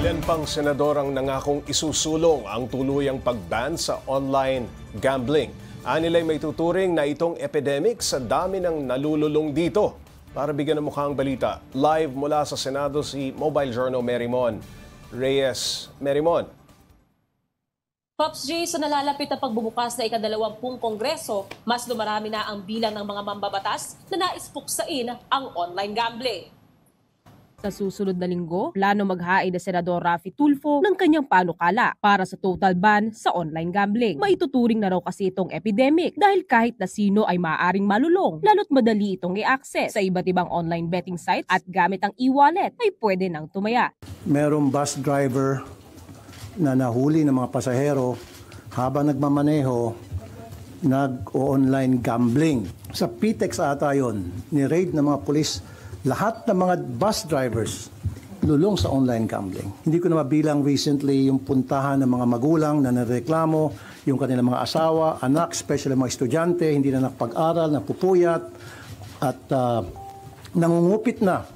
Ilan pang senador ang nangakong isusulong ang tuluyang pag-ban sa online gambling. Anilay may tuturing na itong epidemic sa dami ng nalululong dito. Para bigyan ng mukhang balita, live mula sa Senado si Mobile Journal Merimon Reyes. Merimon. Pops J, sa nalalapit na pagbubukas na ika-20 Kongreso, mas dumarami na ang bilang ng mga mambabatas na nais puksain ang online gambling. Sa susunod na linggo, plano maghain na Senador Raffy Tulfo ng kanyang panukala para sa total ban sa online gambling. Maituturing na raw kasi itong epidemic dahil kahit na sino ay maaaring malulong, lalo't madali itong i-access sa iba't ibang online betting sites at gamit ang e-wallet ay pwede nang tumaya. Merong bus driver na nahuli ng mga pasahero habang nagmamaneho, nag-online gambling. Sa PTEX ata yun, ni-raid ng mga pulis lahat ng mga bus drivers lulong sa online gambling. Hindi ko na mabilang recently yung puntahan ng mga magulang na nareklamo, yung kanilang mga asawa, anak, especially mga estudyante, hindi na nakapag-aral, napupuyat, at nangungupit na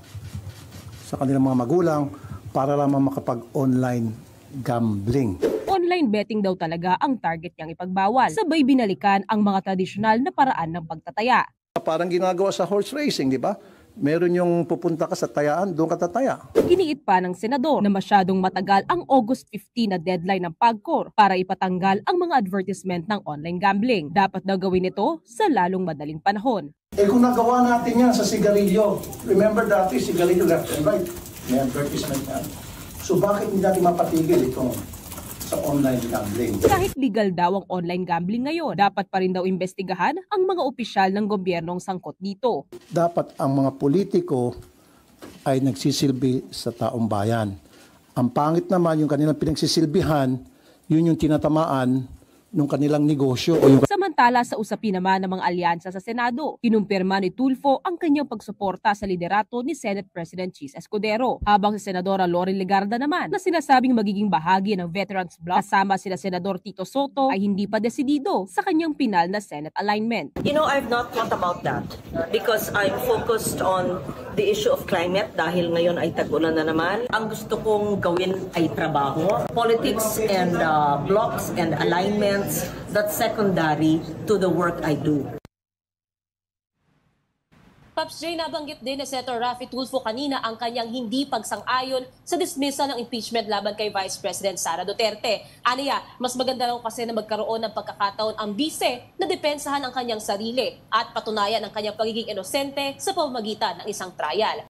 sa kanilang mga magulang para lamang makapag-online gambling. Online betting daw talaga ang target niyang ipagbawal. Sabay binalikan ang mga tradisyonal na paraan ng pagtataya. Parang ginagawa sa horse racing, di ba? Meron yung pupunta ka sa tayaan, doon ka tataya. Giniit pa ng senador na masyadong matagal ang August 15 na deadline ng PAGCOR para ipatanggal ang mga advertisement ng online gambling. Dapat daw gawin ito sa lalong madaling panahon. Kung nagawa natin yan sa sigarilyo, remember dati sigarilyo left and right, may advertisement yan. So bakit hindi natin mapatigil itong sa online gambling? Kahit legal daw ang online gambling ngayon, dapat pa rin daw imbestigahan ang mga opisyal ng gobyernong sangkot dito. Dapat ang mga politiko ay nagsisilbi sa taong bayan. Ang pangit naman yung kanilang pinagsisilbihan, yun yung tinatamaan ng kanilang negosyo. Samantala sa usapin naman ng mga alyansa sa Senado, kinumpirma ni Tulfo ang kanyang pagsuporta sa liderato ni Senate President Chis Escudero. Habang si Senadora Lori Legarda naman na sinasabing magiging bahagi ng Veterans Bloc kasama sina Senador Tito Soto ay hindi pa desidido sa kanyang pinal na Senate alignment. You know, I've not thought about that because I'm focused on the issue of climate dahil ngayon ay tag-ulan na naman. Ang gusto kong gawin ay trabaho. Politics and blocks and alignments, that's secondary to the work I do. Pops J, nabanggit din ni Senator Raffy Tulfo kanina ang kanyang hindi pagsang-ayon sa dismissal ng impeachment laban kay Vice President Sara Duterte. Aniya, mas maganda raw kasi na magkaroon ng pagkakataon ang bise na depensahan ang kanyang sarili at patunayan ang kanyang pagiging inosente sa pamamagitan ng isang trial.